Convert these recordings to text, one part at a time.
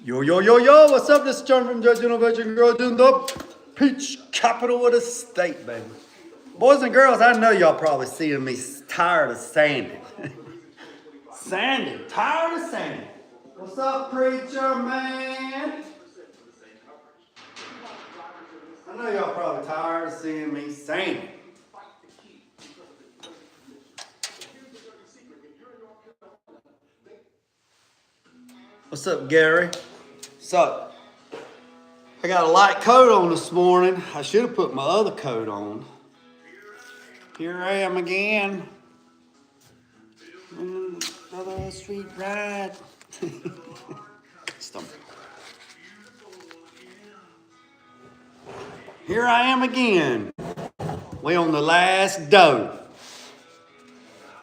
Yo, yo, yo, yo, what's up? This is John from Judge Innovation Girl doing the peach capital of the state, baby. Boys and girls, I know y'all probably seeing me tired of sanding. Sanding, tired of sanding. What's up, preacher man? I know y'all probably tired of seeing me sanding. What's up, Gary? So, I got a light coat on this morning. I should have put my other coat on. Here I am again. Another sweet ride. Here I am again. We on the last dough.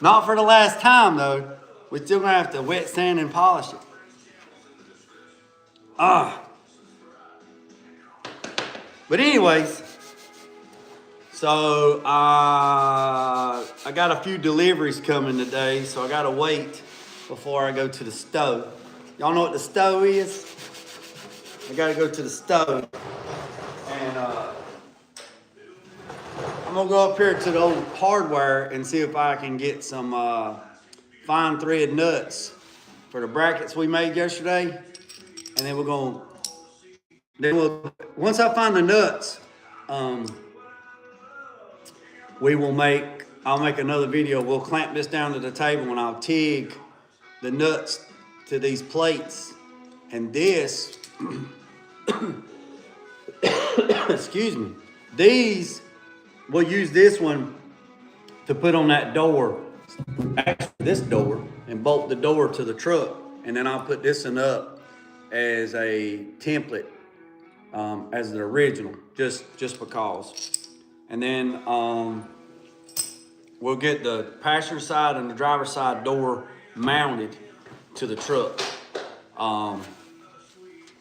Not for the last time though. We still gonna have to wet sand and polish it. But anyways, so I got a few deliveries coming today, so I gotta wait before I go to the stove. Y'all know what the stove is? I gotta go to the stove, and I'm gonna go up here to the old hardware and see if I can get some fine thread nuts for the brackets we made yesterday, and then once I find the nuts, I'll make another video. We'll clamp this down to the table and I'll TIG the nuts to these plates. And this, excuse me, we'll use this one to put on that door, actually this door, and bolt the door to the truck. And then I'll put this one up as a template, as the original, just because. And then we'll get the passenger side and the driver's side door mounted to the truck, and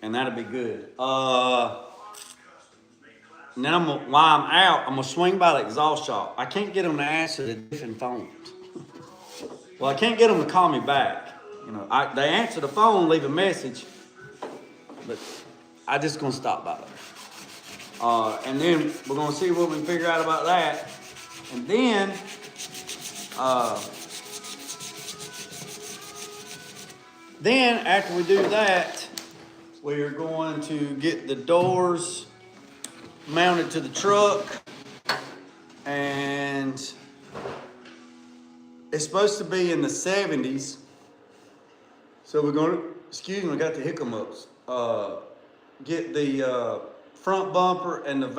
that'll be good. And then while I'm out, I'm gonna swing by the exhaust shop. I can't get them to answer the different phones. Well, I can't get them to call me back. You know, they answer the phone, leave a message, but I just gonna stop by there. And then we're gonna see what we can figure out about that. And then, after we do that, we are going to get the doors mounted to the truck, and it's supposed to be in the 70s. So we're gonna, excuse me, I got the hiccups. Get the front bumper and the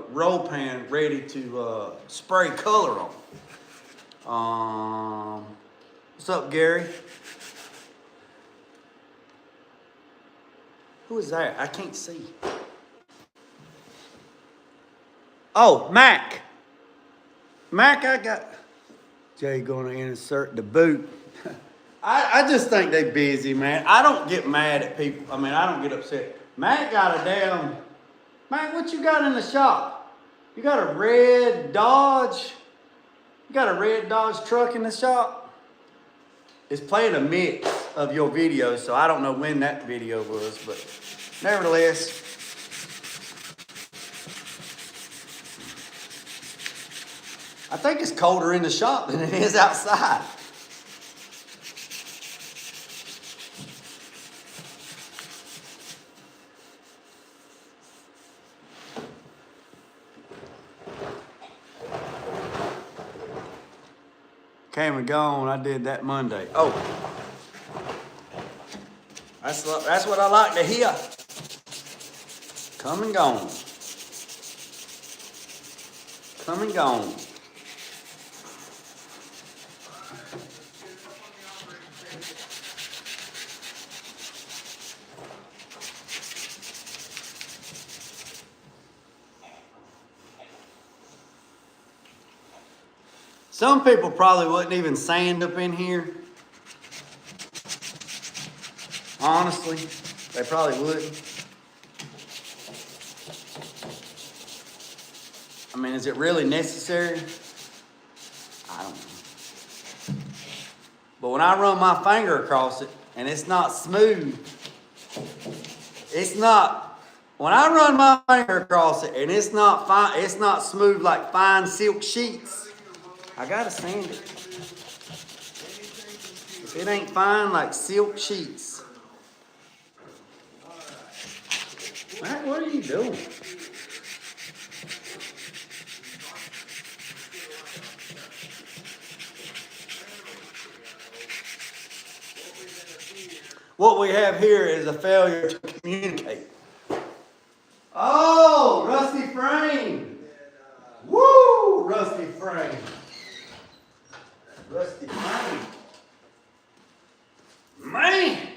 roll pan ready to spray color on. What's up, Gary? Who is that? I can't see. Oh, Mac. Mac, I got Jay going to insert the boot. I just think they busy, man. I don't get mad at people. I mean, I don't get upset. Mac got Mac, what you got in the shop? You got a red Dodge? You got a red Dodge truck in the shop? It's playing a mix of your videos, so I don't know when that video was, but nevertheless. I think it's colder in the shop than it is outside. Came and gone. I did that Monday. Oh, that's what I like to hear. Come and gone. Come and gone. Some people probably wouldn't even sand up in here. Honestly, they probably wouldn't. I mean, is it really necessary? I don't know. But when I run my finger across it and it's not smooth, It's not, when I run my finger across it and it's not fine, it's not smooth like fine silk sheets, I gotta sand it. If it ain't fine like silk sheets. Matt, what are you doing? What we have here is a failure to communicate. Oh, rusty frame. Woo, rusty frame. Rusty frame. Man.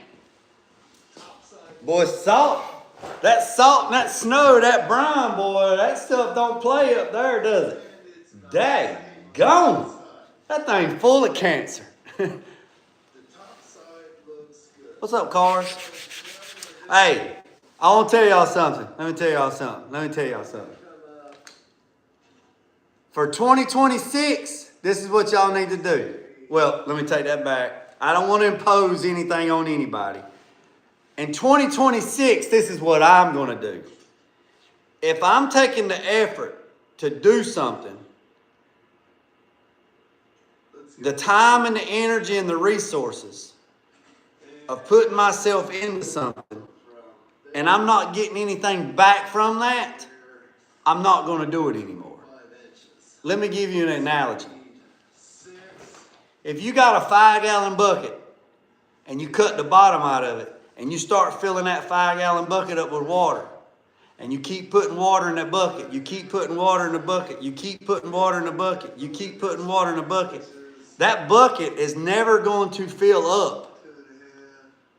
Boy, salt. That salt and that snow, that brine, boy, that stuff don't play up there, does it? Dang, gone. That thing full of cancer. What's up, cars? Hey, I want to tell y'all something. Let me tell y'all something. For 2026, this is what y'all need to do. Well, let me take that back. I don't want to impose anything on anybody. In 2026, this is what I'm going to do. If I'm taking the effort to do something, the time and the energy and the resources of putting myself into something, and I'm not getting anything back from that, I'm not going to do it anymore. Let me give you an analogy. If you got a 5-gallon bucket and you cut the bottom out of it and you start filling that 5-gallon bucket up with water, and you keep putting water in that bucket, you keep putting water in the bucket, you keep putting water in the bucket, you keep putting water in the bucket, that bucket is never going to fill up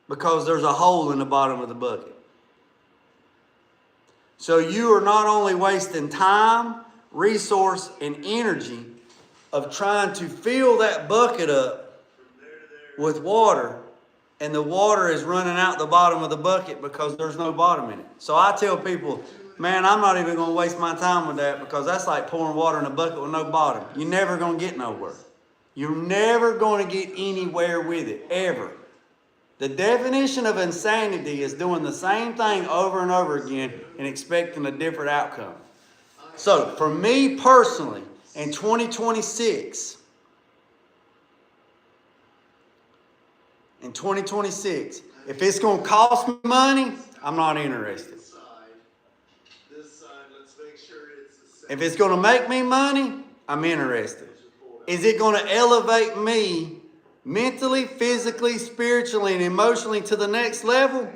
because there's a hole in the bottom of the bucket. So you are not only wasting time, resource, and energy of trying to fill that bucket up with water, and the water is running out the bottom of the bucket because there's no bottom in it. So I tell people, man, I'm not even going to waste my time with that because that's like pouring water in a bucket with no bottom. You're never going to get nowhere. You're never going to get anywhere with it, ever. The definition of insanity is doing the same thing over and over again and expecting a different outcome. So, for me personally, in 2026, if it's going to cost me money, I'm not interested. If it's going to make me money, I'm interested. Is it going to elevate me mentally, physically, spiritually, and emotionally to the next level?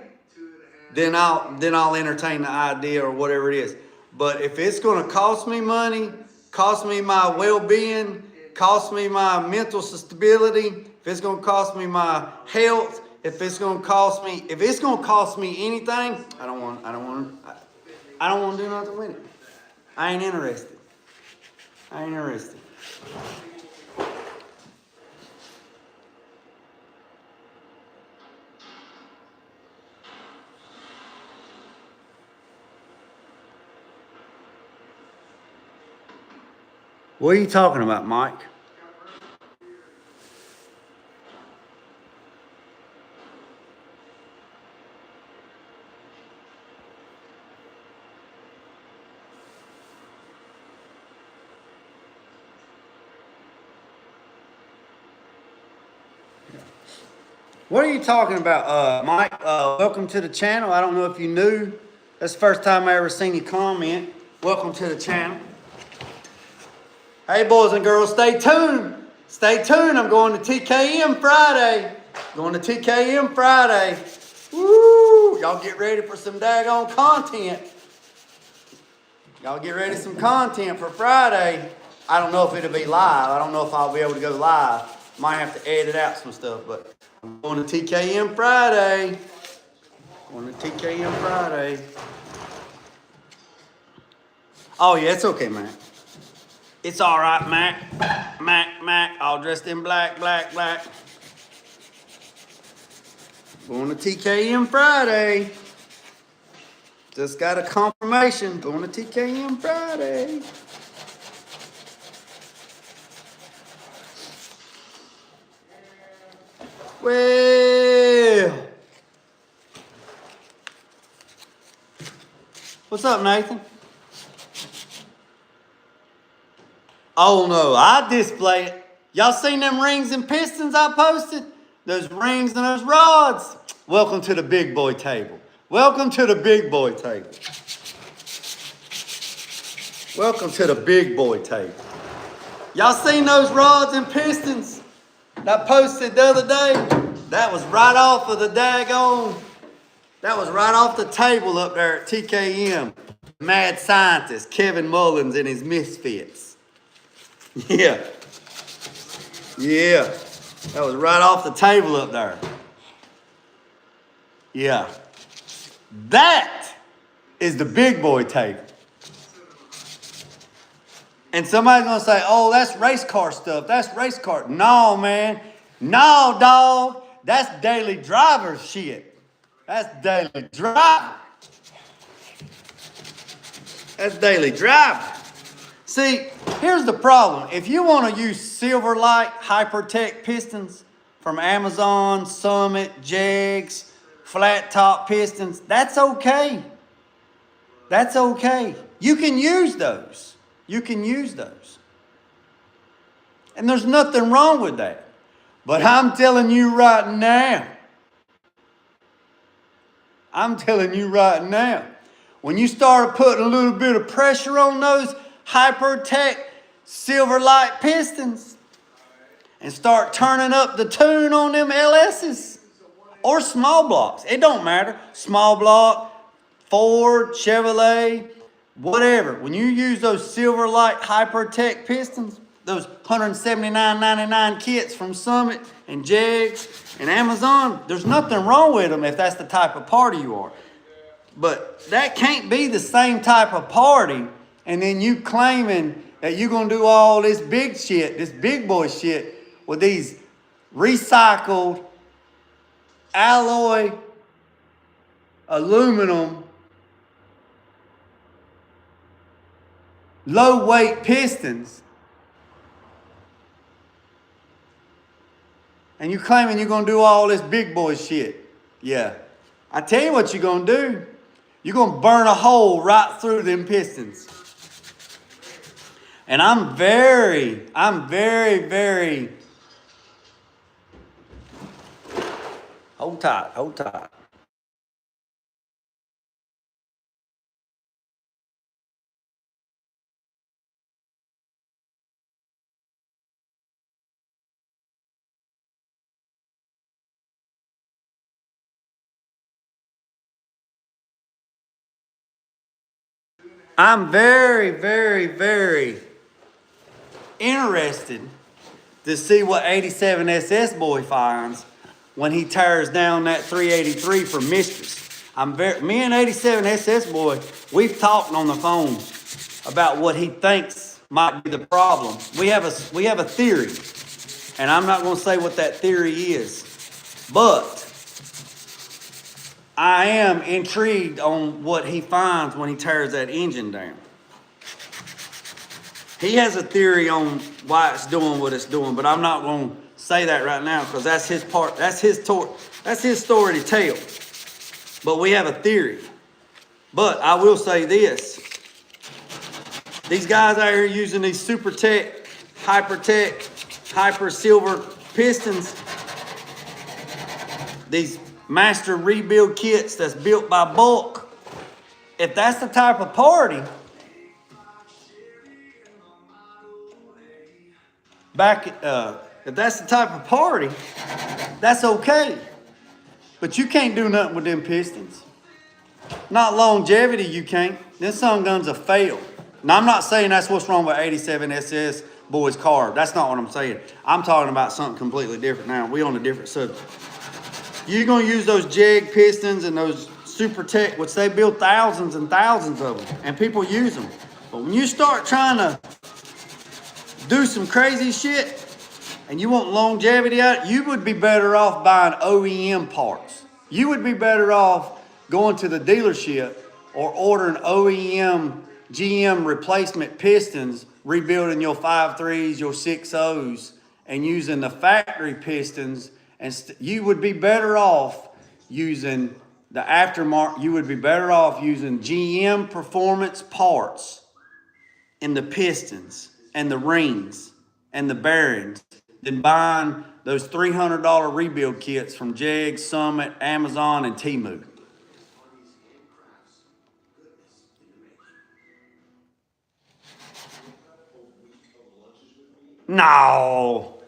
Then I'll entertain the idea or whatever it is. But if it's going to cost me money, cost me my well-being, cost me my mental stability, if it's going to cost me my health, if it's going to cost me anything, I don't want to do nothing with it. I ain't interested. What are you talking about, Mike? What are you talking about, Mike? Welcome to the channel. I don't know if you knew. That's the first time I ever seen you comment. Welcome to the channel. Hey, boys and girls, stay tuned. I'm going to TKM Friday. Woo! Y'all get ready for some daggone content. Y'all get ready for some content for Friday. I don't know if it'll be live. I don't know if I'll be able to go live. Might have to edit out some stuff, but I'm going to TKM Friday. Oh, yeah, it's okay, man. It's all right, Mac, all dressed in black. Going to TKM Friday. Just got a confirmation. Going to TKM Friday. Well, What's up, Nathan? Oh no, I display it. Y'all seen them rings and pistons I posted? Those rings and those rods. Welcome to the big boy table. Welcome to the big boy table. Welcome to the big boy table. Y'all seen those rods and pistons that I posted the other day? That was right off of the daggone. That was right off the table up there at TKM. Mad scientist Kevin Mullins and his misfits. Yeah. Yeah. That was right off the table up there. Yeah. That is the big boy table. And somebody's gonna say, oh, that's race car stuff. That's race car. No, man. No, dog. That's daily driver shit. That's daily driver. That's daily driver. See, here's the problem. If you want to use Silverlight Hypertech pistons from Amazon, Summit, Jegs, flat top pistons, that's okay. That's okay. You can use those. You can use those. And there's nothing wrong with that. But I'm telling you right now, when you start putting a little bit of pressure on those Hypertech Silverlight pistons and start turning up the tune on them LS's or small blocks, it don't matter. Small block, Ford, Chevrolet, whatever. When you use those Silverlight Hypertech pistons, those $179.99 kits from Summit and Jegs and Amazon, there's nothing wrong with them if that's the type of party you are. But that can't be the same type of party and then you claiming that you're going to do all this big shit, this big boy shit with these recycled alloy aluminum low weight pistons. And you claiming you're going to do all this big boy shit. Yeah. I tell you what you're going to do. You're going to burn a hole right through them pistons. And I'm very, hold tight. I'm very interested to see what 87 SS boy finds when he tears down that 383 for Mistress. Me and 87 SS boy, we've talked on the phone about what he thinks might be the problem. We have a theory, and I'm not going to say what that theory is, but I am intrigued on what he finds when he tears that engine down. He has a theory on why it's doing what it's doing, but I'm not going to say that right now because that's his part. That's his story to tell. But we have a theory. But I will say this: these guys out here using these Supertech, Hypertech, Hyper Silver pistons, these master rebuild kits that's built by bulk. If that's the type of party. If that's the type of party, that's okay. But you can't do nothing with them pistons. Not longevity, you can't. Them some guns will fail. Now, I'm not saying that's what's wrong with 87 SS boys' car. That's not what I'm saying. I'm talking about something completely different now. We on a different subject. You're going to use those Jeg pistons and those Supertech, which they build thousands and thousands of them, and people use them. But when you start trying to do some crazy shit and you want longevity out, you would be better off buying OEM parts. You would be better off going to the dealership or ordering OEM GM replacement pistons, rebuilding your 5.3s, your 6.0s, and using the factory pistons. And you would be better off using the aftermarket, you would be better off using GM performance parts in the pistons and the rings and the bearings than buying those $300 rebuild kits from Jeg, Summit, Amazon, and Temu. No.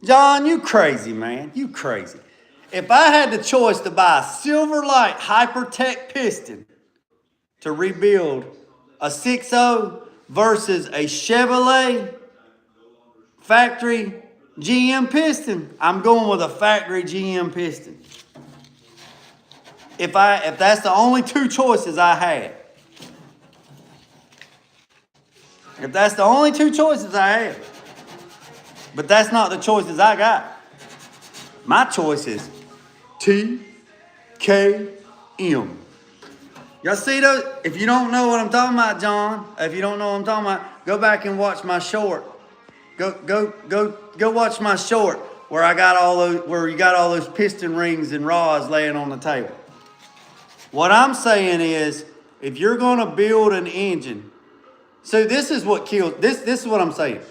John, you crazy, man. You crazy. If I had the choice to buy a Silverlight Hypertech piston to rebuild a 6.0 versus a Chevrolet factory GM piston, I'm going with a factory GM piston. If that's the only two choices I had. If that's the only two choices I have. But that's not the choices I got. My choice is TKM. Y'all see those? If you don't know what I'm talking about, John, if you don't know what I'm talking about, go back and watch my short. Go watch my short where I got all those, where you got all those piston rings and rods laying on the table. What I'm saying is, if you're gonna build an engine, so this is what kills, this is what I'm saying.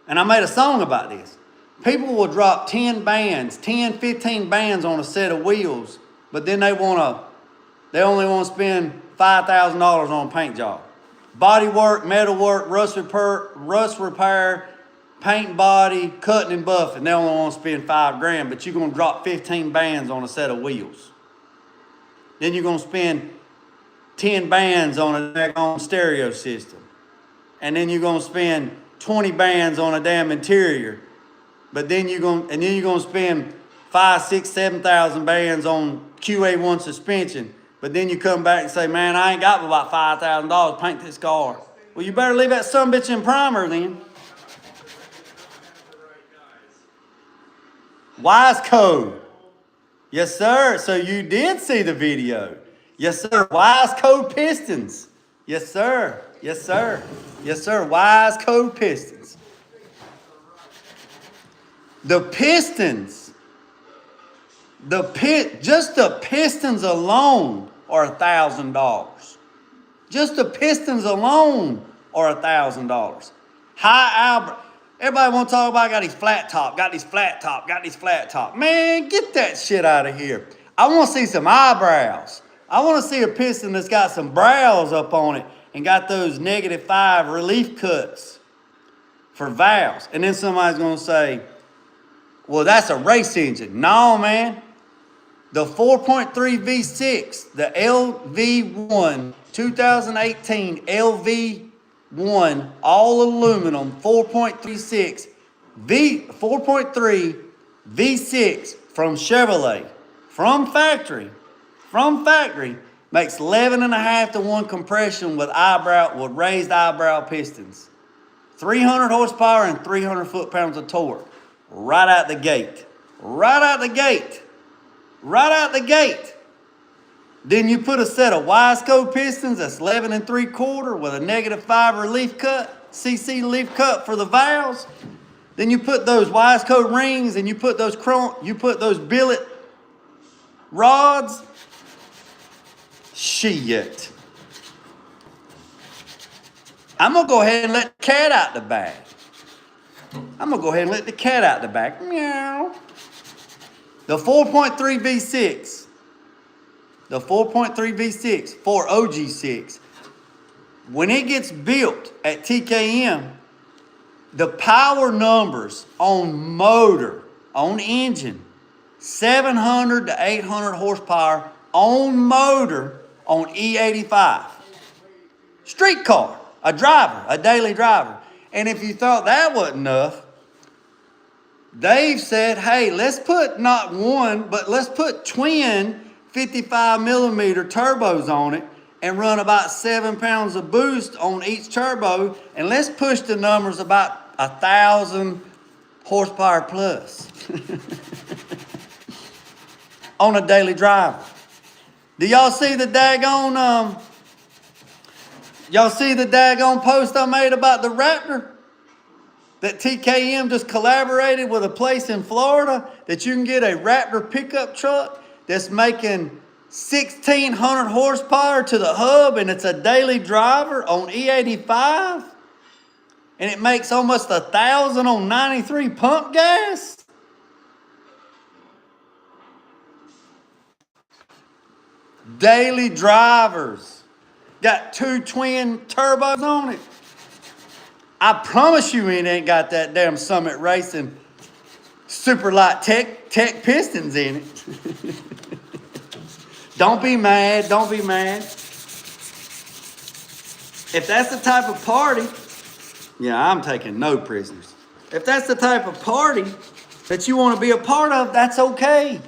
And I made a song about this. People will drop 10 bands, 10, 15 bands on a set of wheels, but then they only want to spend $5,000 on a paint job. Body work, metal work, rust repair, paint and body, cutting and buffing. They only want to spend $5,000, but you're going to drop 15 bands on a set of wheels. Then you're going to spend 10 bands on a daggone stereo system. And then you're going to spend 20 bands on a damn interior. But then you're going to spend 5, 6, 7,000 bands on QA1 suspension. But then you come back and say, man, I ain't got about $5,000 to paint this car. Well, you better leave that sumbitch in primer then. Wise code. Yes, sir. So you did see the video. Yes, sir. Wise code pistons. Yes, sir. Yes, sir. Yes, sir. Wise code pistons. The pistons. Just the pistons alone are $1,000. Just the pistons alone are $1,000. Everybody want to talk about got these flat top. Man, get that shit out of here. I want to see some eyebrows. I want to see a piston that's got some brows up on it and got those -5 relief cuts for valves. And then somebody's going to say, well, that's a race engine. No, man. The 4.3 V6, the LV1, 2018 LV1, all aluminum, 4.3 V6 from Chevrolet, from factory, makes 11.5 to 1 compression with raised eyebrow pistons. 300 horsepower and 300 foot-pounds of torque. Right out the gate. Then you put a set of Wiseco pistons that's 11 3/4 with a -5 relief cut, CC relief cut for the valves. Then you put those Wiseco rings and you put those billet rods. Shit. I'm gonna go ahead and let the cat out the bag. Meow. The 4.3 V6, for OG6, when it gets built at TKM, the power numbers on motor, on engine, 700 to 800 horsepower on motor on E85. Street car, a daily driver. And if you thought that wasn't enough, they've said, hey, let's put not one, but let's put twin 55 millimeter turbos on it and run about 7 pounds of boost on each turbo. And let's push the numbers about 1,000 horsepower plus on a daily driver. Do y'all see the daggone, post I made about the Raptor? that TKM just collaborated with a place in Florida that you can get a Raptor pickup truck that's making 1,600 horsepower to the hub, and it's a daily driver on E85, and it makes almost 1,000 on 93 pump gas? Daily drivers. Got 2 twin turbos on it. I promise you it ain't got that damn Summit Racing super light tech pistons in it. Don't be mad. Don't be mad. If that's the type of party, yeah, I'm taking no prisoners. If that's the type of party that you want to be a part of, that's okay.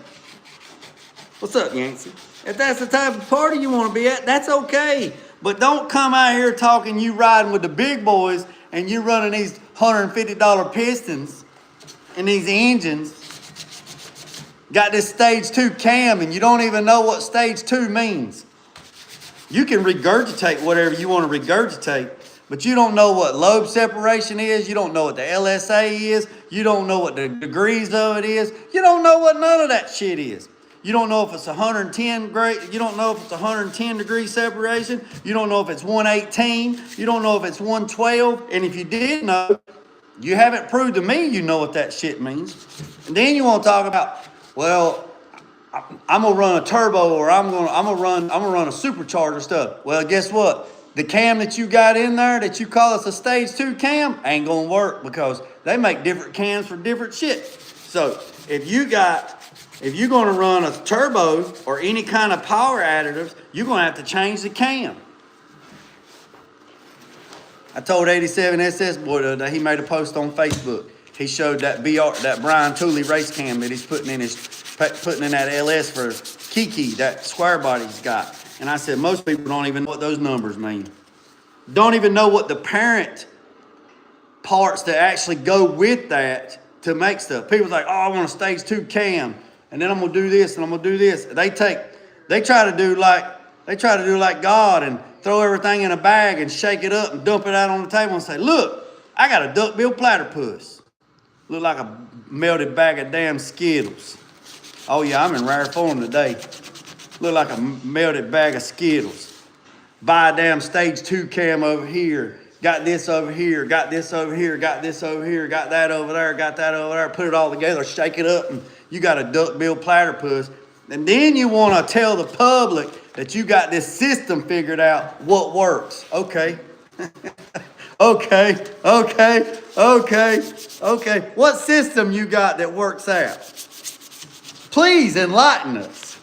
What's up, Yancey? If that's the type of party you want to be at, that's okay. But don't come out here talking you riding with the big boys and you running these $150 pistons and these engines. Got this stage 2 cam and you don't even know what stage 2 means. You can regurgitate whatever you want to regurgitate, but you don't know what lobe separation is. You don't know what the LSA is. You don't know what the degrees of it is. You don't know what none of that shit is. You don't know if it's 110 grade. You don't know if it's 110 degree separation. You don't know if it's 118. You don't know if it's 112. And if you did know, you haven't proved to me you know what that shit means. And then you want to talk about, well, I'm gonna run a turbo, or I'm gonna run a supercharger stuff. Well, guess what? The cam that you got in there that you call us a stage 2 cam ain't gonna work, because they make different cams for different shit. So if you're gonna run a turbo or any kind of power additives, you're gonna have to change the cam. I told 87 SS boy the other day, he made a post on Facebook. He showed that Brian Tooley race cam that he's putting in that LS for Kiki, that square body he's got. And I said, most people don't even know what those numbers mean. Don't even know what the parent parts that actually go with that to make stuff. People's like, oh, I want a stage 2 cam, and then I'm gonna do this and I'm gonna do this. They try to do like God and throw everything in a bag and shake it up and dump it out on the table and say, look, I got a duckbill platypus. Look like a melted bag of damn Skittles. Oh yeah, I'm in rare form today. Look like a melted bag of Skittles. Buy a damn stage 2 cam over here. Got this over here, got this over here, got this over here, got that over there, got that over there. Put it all together, shake it up, and you got a duckbill platypus. And then you want to tell the public that you got this system figured out what works. Okay. Okay. What system you got that works out? Please enlighten us.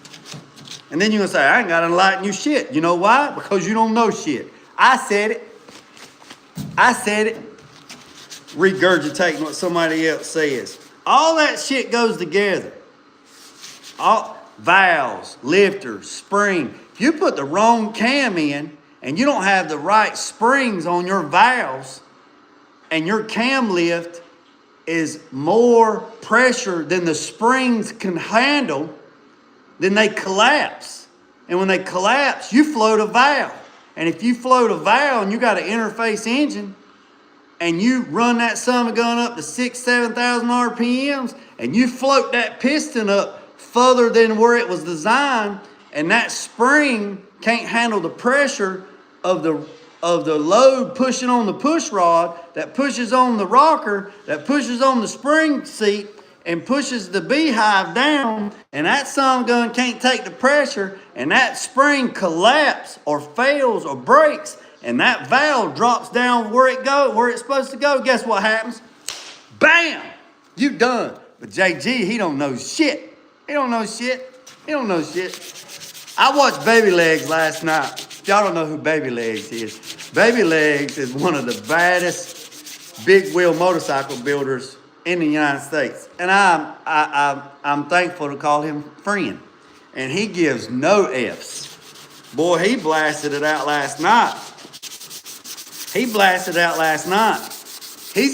And then you're going to say, I ain't got to enlighten you shit. You know why? Because you don't know shit. I said it. Regurgitating what somebody else says. All that shit goes together. All valves, lifters, spring. If you put the wrong cam in and you don't have the right springs on your valves, and your cam lift is more pressure than the springs can handle, then they collapse. And when they collapse, you float a valve. And if you float a valve and you got an interface engine, and you run that son of a gun up to 6,000, 7,000 RPMs, and you float that piston up further than where it was designed, and that spring can't handle the pressure of the load pushing on the push rod, that pushes on the rocker, that pushes on the spring seat, and pushes the beehive down, and that son of a gun can't take the pressure, and that spring collapses or fails or breaks, and that valve drops down where it's supposed to go. Guess what happens? Bam! You done. But JG, he don't know shit. He don't know shit. I watched Baby Legs last night. Y'all don't know who Baby Legs is. Baby Legs is one of the baddest big wheel motorcycle builders in the United States. And I'm thankful to call him friend. And he gives no F's. Boy, he blasted it out last night. He's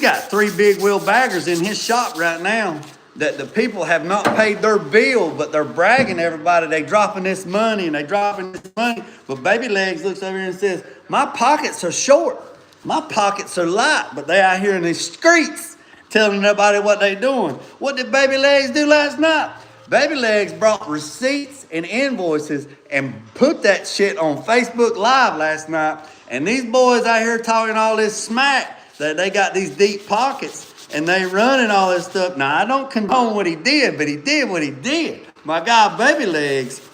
got 3 big wheel baggers in his shop right now that the people have not paid their bill, but they're bragging to everybody they dropping this money and they dropping this money. But Baby Legs looks over here and says, my pockets are short. My pockets are light, but they out here in these streets telling everybody what they doing. What did Baby Legs do last night? Baby Legs brought receipts and invoices and put that shit on Facebook Live last night. And these boys out here talking all this smack that they got these deep pockets and they running all this stuff. Now, I don't condone what he did, but he did what he did. My guy, Baby Legs,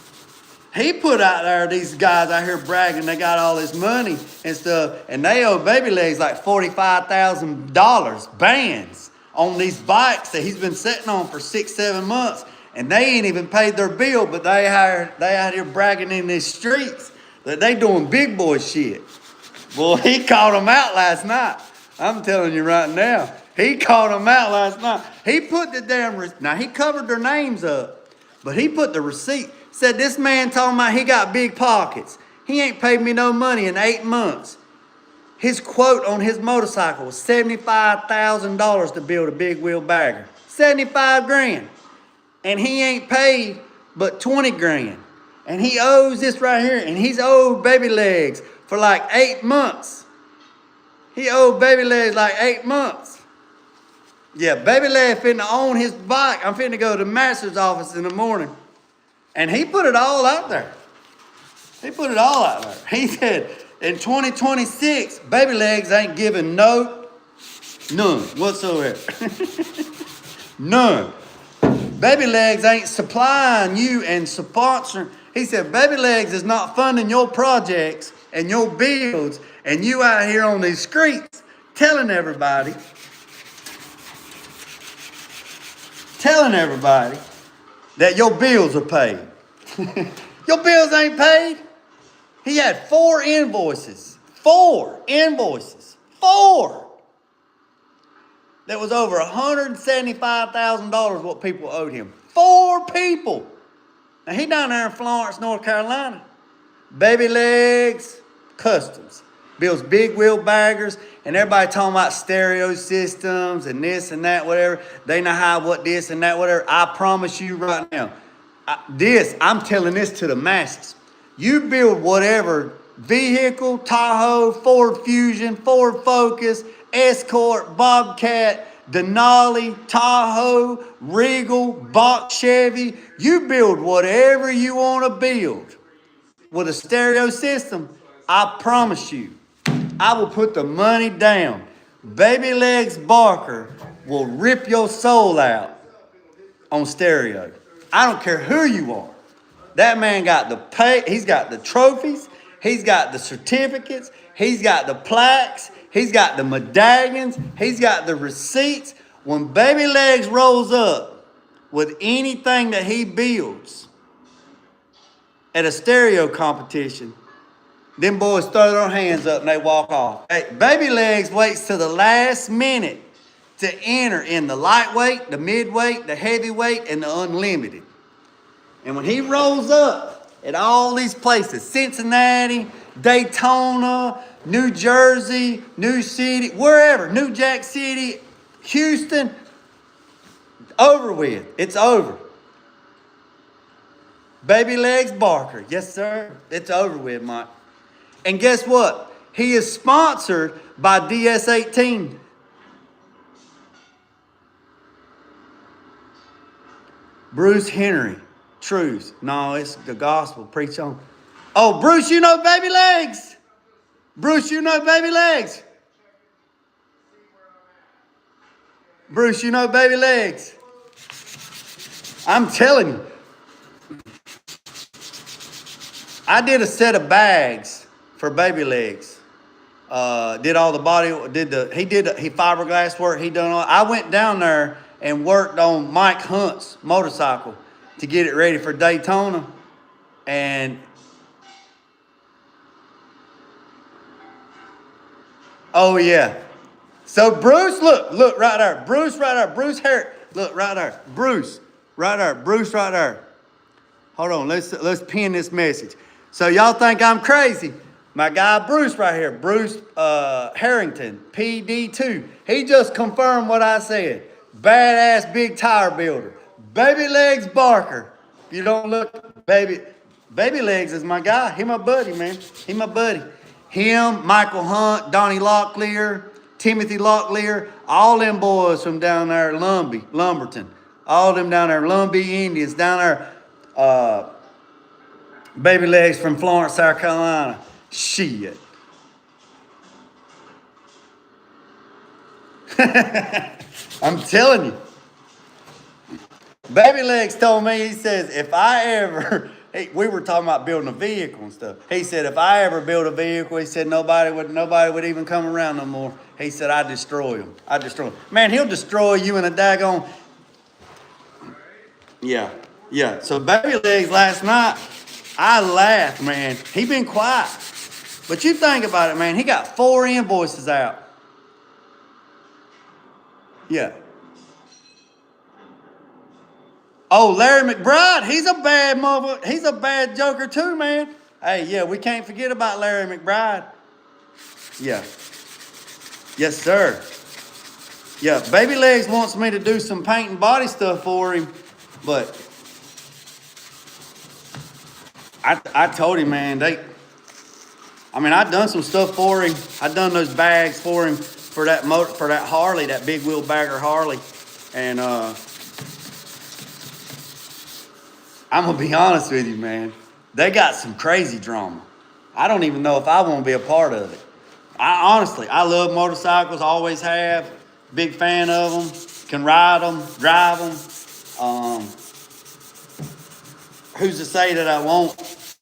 he put out there these guys out here bragging they got all this money and stuff, and they owe Baby Legs like $45,000 bands on these bikes that he's been sitting on for 6-7 months, and they ain't even paid their bill, but they out here bragging in these streets that they doing big boy shit. Well, he caught them out last night. I'm telling you right now, he caught them out last night. He put the now he covered their names up, but he put the receipt. Said this man talking about he got big pockets. He ain't paid me no money in 8 months. His quote on his motorcycle was $75,000 to build a big wheel bagger. 75 grand. And he ain't paid but 20 grand. And he owes this right here. And he's owed Baby Legs for like 8 months. He owed Baby Legs like 8 months. Yeah, Baby Legs finna own his bike. I'm finna go to the master's office in the morning. And he put it all out there. He put it all out there. He said, in 2026, Baby Legs ain't giving none whatsoever. None. Baby Legs ain't supplying you and sponsoring. He said, Baby Legs is not funding your projects and your builds, and you out here on these streets telling everybody that your bills are paid. Your bills ain't paid. He had 4 invoices. 4 invoices. 4. That was over $175,000 what people owed him. 4 people. Now he down there in Florence, North Carolina. Baby Legs Customs. Builds big wheel baggers, and everybody talking about stereo systems and this and that, whatever. They know how, what this and that, whatever. I promise you right now, I'm telling this to the masses. You build whatever vehicle, Tahoe, Ford Fusion, Ford Focus, Escort, Bobcat, Denali, Tahoe, Regal, Box Chevy. You build whatever you want to build with a stereo system. I promise you, I will put the money down. Baby Legs Barker will rip your soul out on stereo. I don't care who you are. That man got the pay. He's got the trophies. He's got the certificates. He's got the plaques. He's got the medallions. He's got the receipts. When Baby Legs rolls up with anything that he builds at a stereo competition, them boys throw their hands up and they walk off. Hey, Baby Legs waits to the last minute to enter in the lightweight, the midweight, the heavyweight, and the unlimited. And when he rolls up at all these places, Cincinnati, Daytona, New Jersey, New City, wherever, New Jack City, Houston, over with. It's over. Baby Legs Barker. Yes, sir. It's over with, Mike. And guess what? He is sponsored by DS18. Bruce Henry. Truth. No, it's the gospel. Preach on. Oh, Bruce, you know Baby Legs. Bruce, you know Baby Legs. Bruce, you know Baby Legs. I'm telling you. I did a set of bags for Baby Legs. Did all the body, he fiberglass work, he done all. I went down there and worked on Mike Hunt's motorcycle to get it ready for Daytona. And oh yeah. So Bruce, look right there. Bruce right there. Bruce Herrick. Look right there. Bruce right there. Bruce right there. Hold on, let's pin this message. So y'all think I'm crazy. My guy Bruce right here, Bruce Harrington, PD2. He just confirmed what I said. Badass big tire builder. Baby Legs Barker. You don't look, Baby Legs is my guy. He my buddy, man. He my buddy. Him, Michael Hunt, Donnie Locklear, Timothy Locklear, all them boys from down there at Lumberton. All them down there, Lumbee Indians, down there, Baby Legs from Florence, South Carolina. Shit. I'm telling you. Baby Legs told me, he says, if I ever, we were talking about building a vehicle and stuff. He said, if I ever build a vehicle, he said, nobody would even come around no more. He said, I'd destroy him. I'd destroy him. Man, he'll destroy you in a daggone. Yeah. So Baby Legs last night, I laughed, man. He been quiet. But you think about it, man. He got 4 invoices out. Yeah. Oh, Larry McBride, he's a bad joker too, man. Hey, yeah, we can't forget about Larry McBride. Yeah. Yes, sir. Yeah, Baby Legs wants me to do some paint and body stuff for him, but I told him, man, I done some stuff for him. I done those bags for him for that Harley, that big wheel bagger Harley, and I'm going to be honest with you, man. They got some crazy drama. I don't even know if I want to be a part of it. I love motorcycles, always have. Big fan of them. Can ride them, drive them. Who's to say that I won't?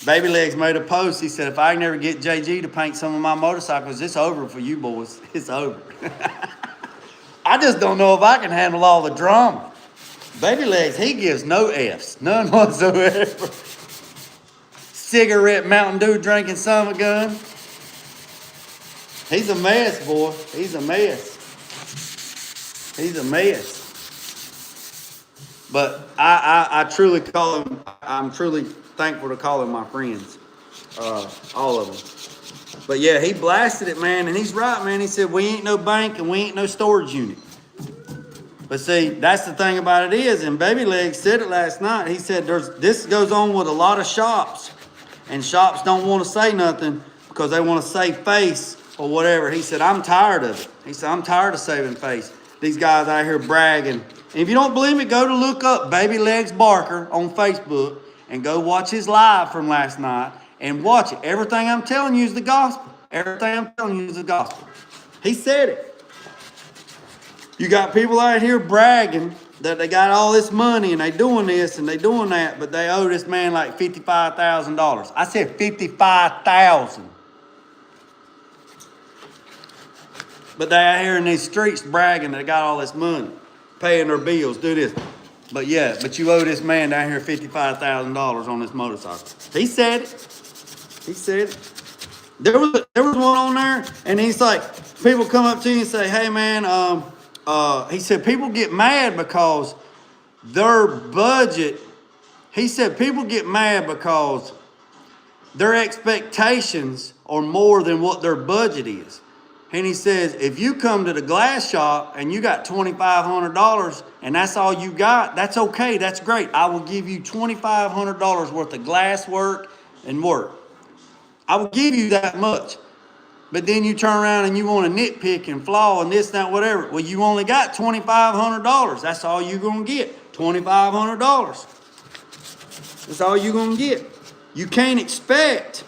Baby Legs made a post. He said, if I never get JG to paint some of my motorcycles, it's over for you boys. It's over. I just don't know if I can handle all the drama. Baby Legs, he gives no F's, none whatsoever. Cigarette Mountain Dew drinking son of a gun. He's a mess, boy. He's a mess. But I truly call him, I'm truly thankful to call him my friends. All of them. But yeah, he blasted it, man, and he's right, man. He said, we ain't no bank and we ain't no storage unit. But see, that's the thing about it is, and Baby Legs said it last night. He said this goes on with a lot of shops, and shops don't want to say nothing because they want to save face or whatever. He said, I'm tired of it. He said, I'm tired of saving face. These guys out here bragging. And if you don't believe me, go to look up Baby Legs Barker on Facebook and go watch his live from last night and watch it. Everything I'm telling you is the gospel. Everything I'm telling you is the gospel. He said it. You got people out here bragging that they got all this money and they doing this and they doing that, but they owe this man like $55,000. I said $55,000. But they out here in these streets bragging that they got all this money, paying their bills, do this. But yeah, but you owe this man down here $55,000 on this motorcycle. He said it. There was one on there, and he's like, people come up to you and say, hey man, he said people get mad because their budget, he said people get mad because their expectations are more than what their budget is. And he says, if you come to the glass shop and you got $2,500 and that's all you got, that's okay, that's great. I will give you $2,500 worth of glass work and work. I will give you that much. But then you turn around and you want to nitpick and flaw and this, that, whatever. Well, you only got $2,500. That's all you're going to get, $2,500. That's all you're going to get. You can't expect,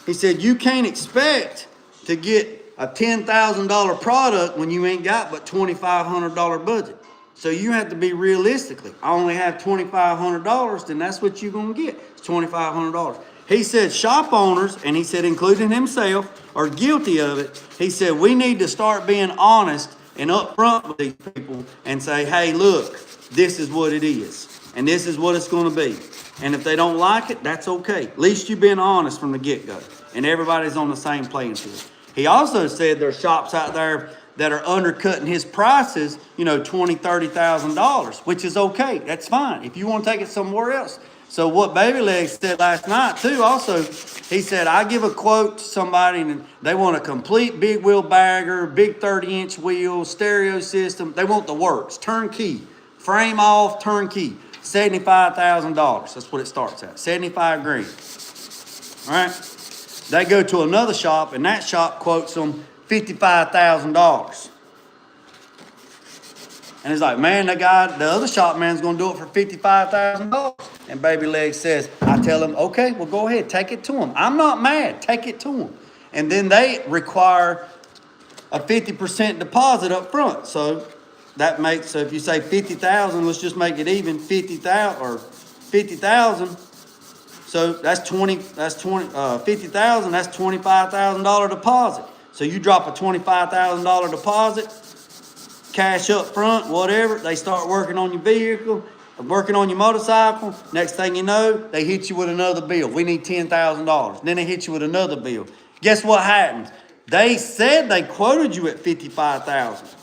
he said, you can't expect to get a $10,000 product when you ain't got but $2,500 budget. So you have to be realistically, I only have $2,500, then that's what you're going to get. It's $2,500. He said shop owners, and he said including himself, are guilty of it. He said we need to start being honest and upfront with these people and say, hey, look, this is what it is. And this is what it's going to be. And if they don't like it, that's okay. At least you've been honest from the get-go. And everybody's on the same playing field. He also said there's shops out there that are undercutting his prices, $20,000, $30,000, which is okay. That's fine. If you want to take it somewhere else. So what Baby Legs said last night too, also, he said, I give a quote to somebody and they want a complete big wheel bagger, big 30-inch wheel, stereo system. They want the works, turnkey, frame off, turnkey, $75,000. That's what it starts at, $75,000. All right. They go to another shop, and that shop quotes them $55,000. And it's like, man, the other shop man's gonna do it for $55,000. And Baby Legs says, I tell him, okay, well, go ahead, take it to him. I'm not mad, take it to him. And then they require a 50% deposit up front. So that makes, so if you say 50,000, let's just make it even, 50,000 or 50,000. So that's 50,000, that's $25,000 deposit. So you drop a $25,000 deposit, cash up front, whatever. They start working on your vehicle, working on your motorcycle. Next thing you know, they hit you with another bill. We need $10,000. Then they hit you with another bill. Guess what happens? They said they quoted you at $55,000.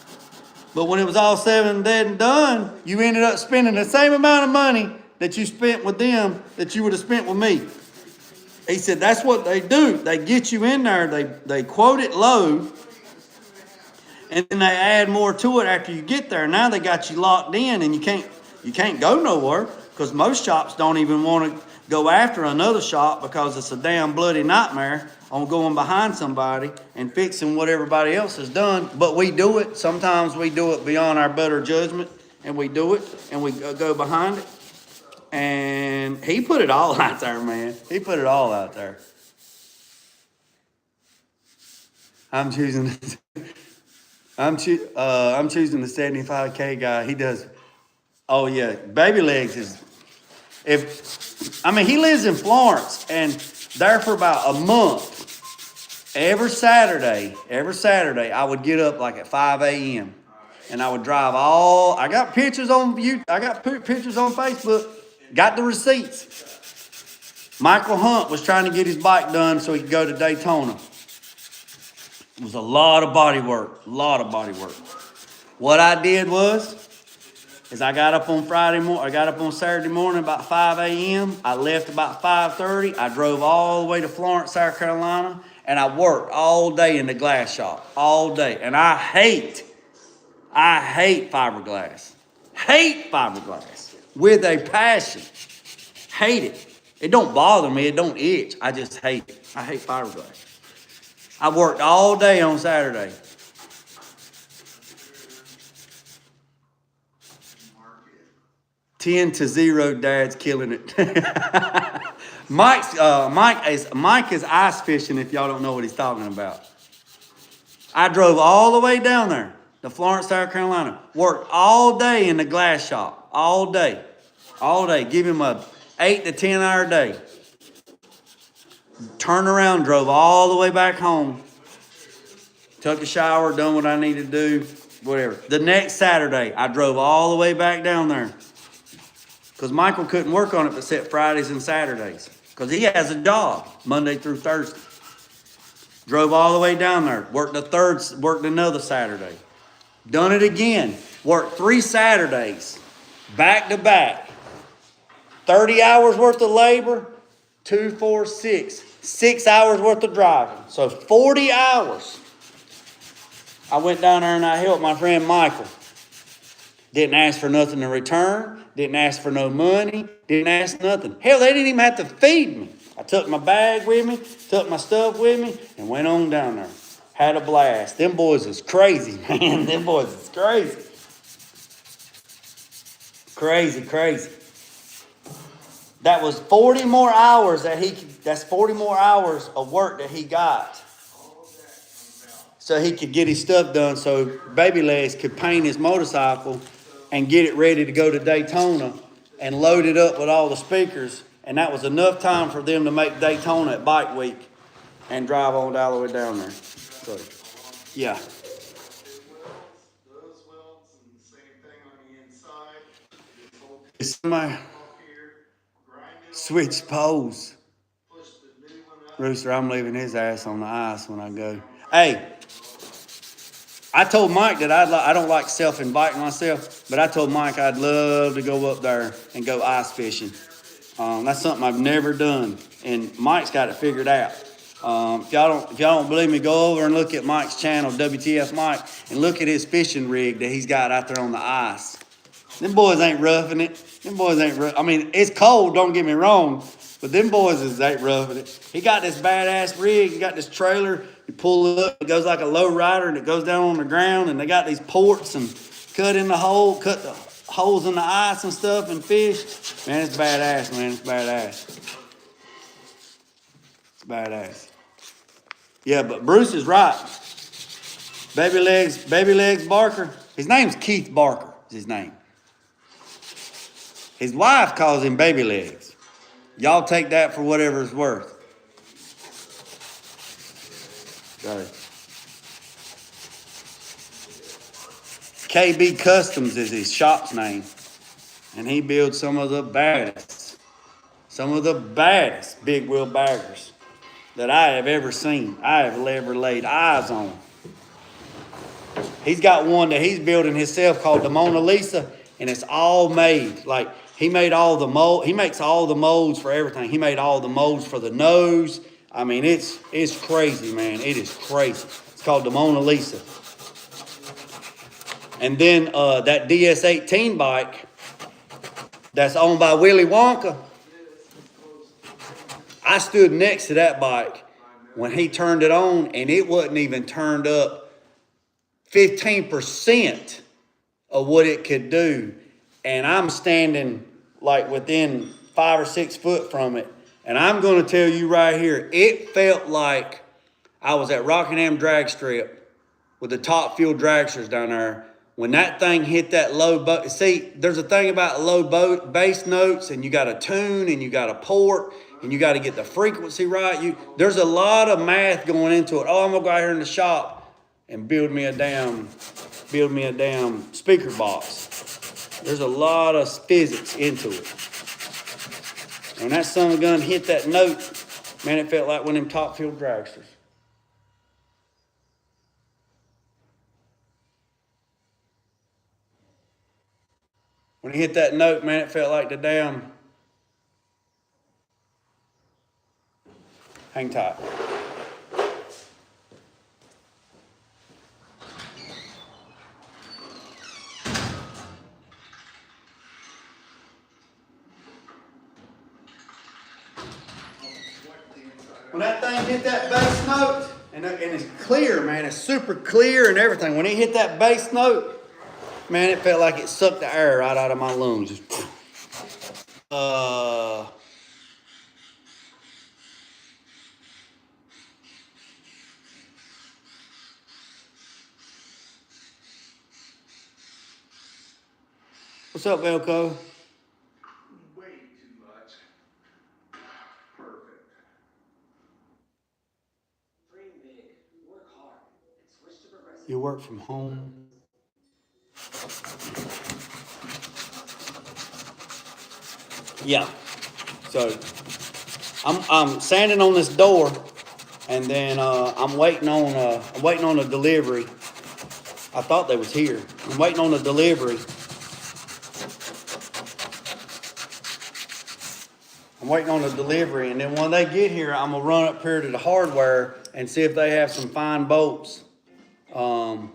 But when it was all said and done, you ended up spending the same amount of money that you spent with them that you would have spent with me. He said that's what they do. They get you in there, they quote it low, and then they add more to it after you get there. Now they got you locked in, and you can't go nowhere, because most shops don't even want to go after another shop because it's a damn bloody nightmare on going behind somebody and fixing what everybody else has done. But we do it. Sometimes we do it beyond our better judgment, and we do it, and we go behind it. And he put it all out there, man. He put it all out there. I'm choosing the 75K guy. He does. Oh yeah, Baby Legs is. He lives in Florence, and there for about a month. Every Saturday, I would get up like at 5 a.m. and I would drive I got pictures on pictures on Facebook. Got the receipts. Michael Hunt was trying to get his bike done so he could go to Daytona. It was a lot of body work. What I did is I got up on Saturday morning about 5 a.m. I left about 5:30. I drove all the way to Florence, South Carolina, and I worked all day in the glass shop, all day. And I hate fiberglass. Hate fiberglass with a passion. Hate it. It don't bother me. It don't itch. I just hate it. I hate fiberglass. I worked all day on Saturday. Ten to 0, Dad's killing it. Mike is ice fishing. If y'all don't know what he's talking about, I drove all the way down there to Florence, South Carolina. Worked all day in the glass shop, all day. Give him a 8 to 10 hour day. Turned around, drove all the way back home. Took a shower, done what I needed to do, whatever. The next Saturday, I drove all the way back down there. Because Michael couldn't work on it except Fridays and Saturdays. Because he has a job Monday through Thursday. Drove all the way down there. Worked another Saturday. Done it again. Worked 3 Saturdays. Back to back. 30 hours worth of labor. 2, 4, 6. 6 hours worth of driving. So 40 hours. I went down there and I helped my friend Michael. Didn't ask for nothing in return. Didn't ask for no money. Didn't ask nothing. Hell, they didn't even have to feed me. I took my bag with me, took my stuff with me, and went on down there. Had a blast. Them boys is crazy, man. Them boys is crazy. Crazy. That was 40 more hours that's 40 more hours of work that he got. So he could get his stuff done so Baby Legs could paint his motorcycle and get it ready to go to Daytona and load it up with all the speakers. And that was enough time for them to make Daytona at Bike Week and drive on all the way down there. So, yeah. Somebody switch poles. Rooster, I'm leaving his ass on the ice when I go. Hey, I told Mike that I don't like self-inviting myself, but I told Mike I'd love to go up there and go ice fishing. That's something I've never done, and Mike's got it figured out. If y'all don't believe me, go over and look at Mike's channel, WTF Mike, and look at his fishing rig that he's got out there on the ice. Them boys ain't roughing it. I mean, it's cold, don't get me wrong, But them boys ain't roughing it. He got this badass rig. He got this trailer. You pull it up. It goes like a low rider, and it goes down on the ground. And they got these ports and cut the holes in the ice and stuff and fish. Man, it's badass, man. It's badass. It's badass. Yeah, but Bruce is right. Baby Legs Barker. His name's Keith Barker, is his name. His wife calls him Baby Legs. Y'all take that for whatever it's worth. Sorry. KB Customs is his shop's name. And he builds some of the baddest big wheel baggers that I have ever seen. I have ever laid eyes on. He's got one that he's building himself called the Mona Lisa, and it's all made. Like, he made all the mold. He makes all the molds for everything. He made all the molds for the nose. I mean, it's crazy, man. It is crazy. It's called the Mona Lisa. And then that DS18 bike that's owned by Willy Wonka. I stood next to that bike when he turned it on, and it wasn't even turned up 15% of what it could do. And I'm standing like within 5 or 6 foot from it. And I'm going to tell you right here, it felt like I was at Rockingham Drag Strip with the top fuel dragsters down there. When that thing hit that low boat, see, there's a thing about low bass notes, and you got to tune, and you got to port, and you got to get the frequency right. There's a lot of math going into it. Oh, I'm gonna go out here in the shop and build me a damn speaker box. There's a lot of physics into it. And when that son of a gun hit that note, man, it felt like one of them top fuel dragsters. When he hit that note, man, it felt like the damn... Hang tight. When that thing hit that bass note, and it's clear, man, it's super clear and everything. When it hit that bass note, man, it felt like it sucked the air right out of my lungs. Just, What's up, Elko? Way too much. Perfect. Dream big, work hard, and switch to progressive. You work from home. Yeah. So I'm sanding on this door, and then I'm waiting on a delivery. I thought they was here. I'm waiting on a delivery. And then when they get here, I'm gonna run up here to the hardware and see if they have some fine bolts. So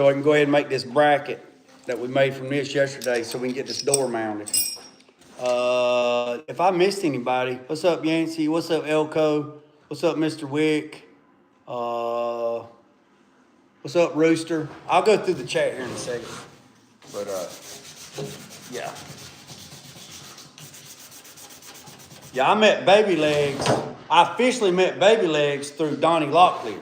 I can go ahead and make this bracket that we made from this yesterday so we can get this door mounted. If I missed anybody, what's up, Yancey? What's up, Elko? What's up, Mr. Wick? What's up, Rooster? I'll go through the chat here in a second. But, yeah. Yeah, I met Baby Legs. I officially met Baby Legs through Donnie Locklear.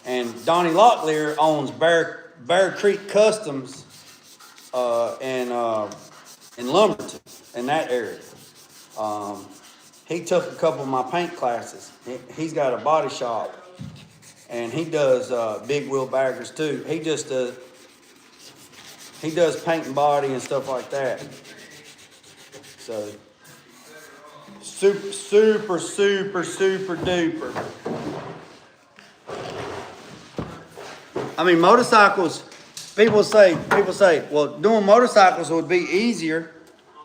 And Donnie Locklear owns Bear Creek Customs in Lumberton, in that area. He took a couple of my paint classes. He's got a body shop, and he does big wheel baggers too. He does paint and body and stuff like that. So super duper. I mean, motorcycles, people say, well, doing motorcycles would be easier.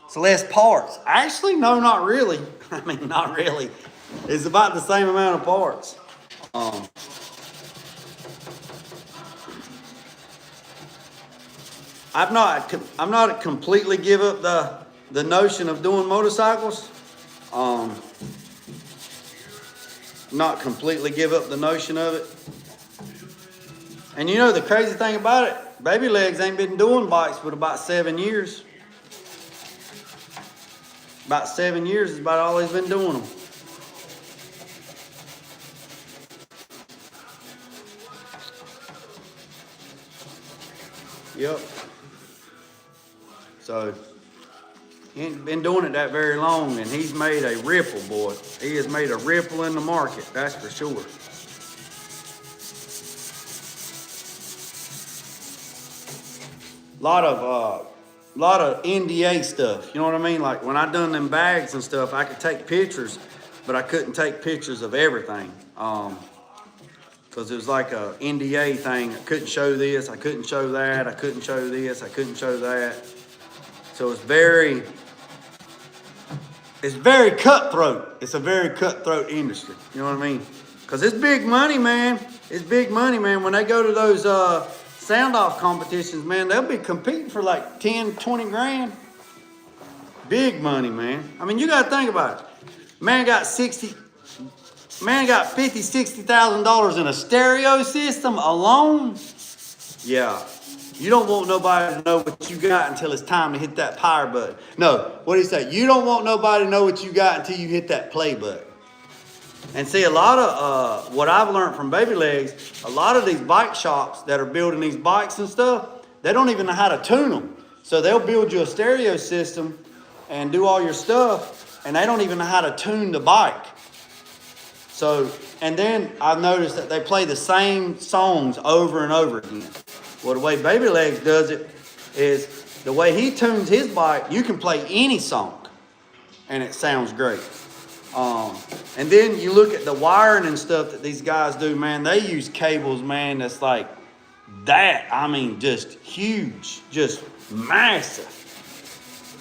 It's less parts. Actually, no, not really. I mean, not really. It's about the same amount of parts. I'm not completely give up the notion of doing motorcycles. Not completely give up the notion of it. And you know the crazy thing about it, Baby Legs ain't been doing bikes but about 7 years. About 7 years is about all he's been doing them. Yep. So he ain't been doing it that very long, and he's made a ripple, boy. He has made a ripple in the market, that's for sure. Lot of NDA stuff. You know what I mean? Like when I done them bags and stuff, I could take pictures, but I couldn't take pictures of everything. Because it was like a NDA thing. I couldn't show this, I couldn't show that, I couldn't show this, I couldn't show that. So it's very cutthroat. It's a very cutthroat industry. You know what I mean? Because it's big money, man. It's big money, man. When they go to those sound off competitions, man, they'll be competing for like 10, 20 grand. Big money, man. I mean, you got to think about it. Man got $50,000-$60,000 in a stereo system alone. Yeah. You don't want nobody to know what you got until it's time to hit that power button. No, what do you say? You don't want nobody to know what you got until you hit that play button. And see, a lot of what I've learned from Baby Legs, a lot of these bike shops that are building these bikes and stuff, they don't even know how to tune them. So they'll build you a stereo system and do all your stuff, and they don't even know how to tune the bike. So, and then I've noticed that they play the same songs over and over again. Well, the way Baby Legs does it is the way he tunes his bike, you can play any song and it sounds great. And then you look at the wiring and stuff that these guys do, man, they use cables, man, that's like that. I mean, just huge, just massive.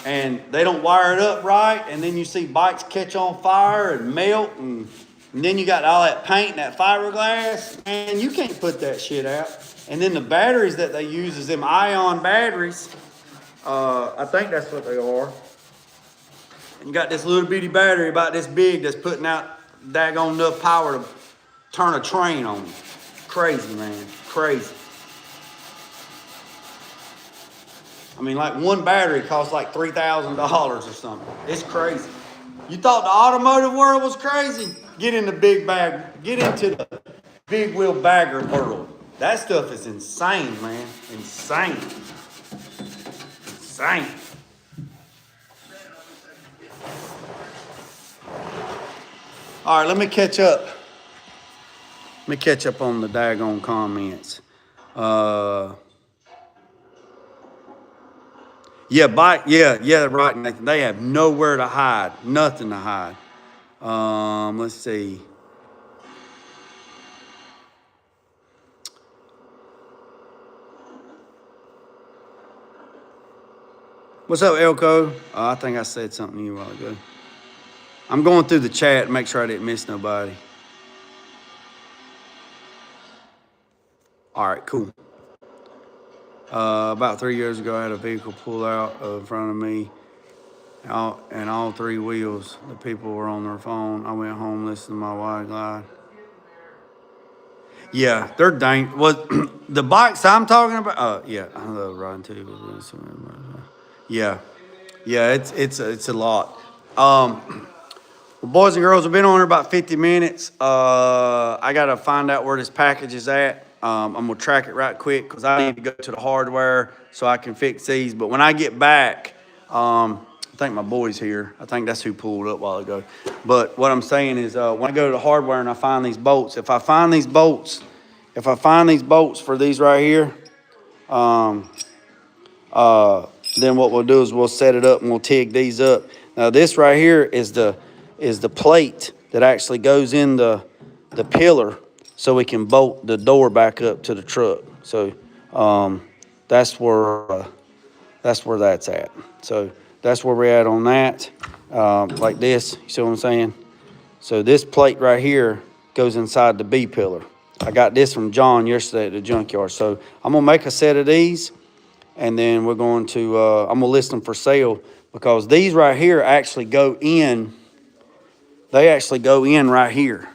And they don't wire it up right, and then you see bikes catch on fire and melt, and then you got all that paint and that fiberglass, and you can't put that shit out. And then the batteries that they use is them ion batteries. I think that's what they are. And you got this little bitty battery about this big that's putting out daggone enough power to turn a train on you. Crazy, man. Crazy. I mean, like one battery costs like $3,000 or something. It's crazy. You thought the automotive world was crazy? Get into the big wheel bagger world. That stuff is insane, man. Insane. Insane. All right, let me catch up. Let me catch up on the daggone comments. Yeah, right, Nathan. They have nowhere to hide. Nothing to hide. Let's see. What's up, Elko? I think I said something to you a while ago. I'm going through the chat to make sure I didn't miss nobody. All right, cool. About 3 years ago, I had a vehicle pull out in front of me, and all three wheels, the people were on their phone. I went home, listened to my wide glide. Yeah, they're dang. Well, the bikes I'm talking about. Yeah, I love riding too. Yeah, it's a lot. Well, boys and girls, we've been on here about 50 minutes. I gotta find out where this package is at. I'm gonna track it right quick because I need to go to the hardware so I can fix these. But when I get back, I think my boy's here. I think that's who pulled up a while ago. But what I'm saying is, when I go to the hardware and I find these bolts, if I find these bolts for these right here, then what we'll do is we'll set it up and we'll TIG these up. Now this right here is the plate that actually goes in the pillar so we can bolt the door back up to the truck. So that's where that's at. So that's where we're at on that. Like this, you see what I'm saying? So this plate right here goes inside the B pillar. I got this from John yesterday at the junkyard. So I'm gonna make a set of these, and then we're going to I'm gonna list them for sale. because these right here actually go in. They actually go in right here.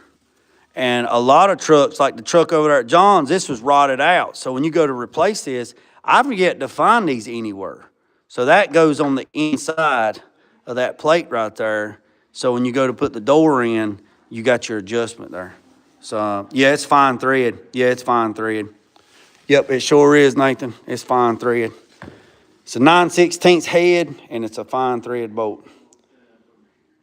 And a lot of trucks, like the truck over there at John's, this was rotted out. So when you go to replace this, I've yet to find these anywhere. So that goes on the inside of that plate right there. So when you go to put the door in, you got your adjustment there. So yeah, it's fine thread. Yeah, it's fine thread. Yep, it sure is, Nathan. It's fine thread. It's a 9/16 head, and it's a fine thread bolt.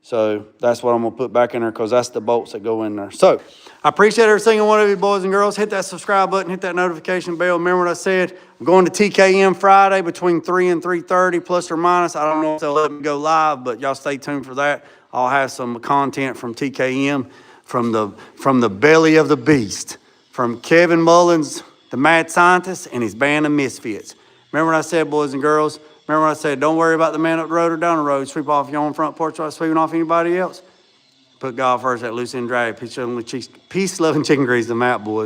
So that's what I'm going to put back in there because that's the bolts that go in there. So I appreciate every single one of you boys and girls. Hit that subscribe button. Hit that notification bell. Remember what I said? I'm going to TKM Friday between 3 and 3:30 plus or minus. I don't know if they'll let me go live, but y'all stay tuned for that. I'll have some content from TKM from the belly of the beast. From Kevin Mullins, the mad scientist, and his band of misfits. Remember what I said, boys and girls? Remember what I said? Don't worry about the man up the road or down the road. Sweep off your own front porch while sweeping off anybody else. Put God first at loose end drag. Peace, loving chicken grease, the map, boys.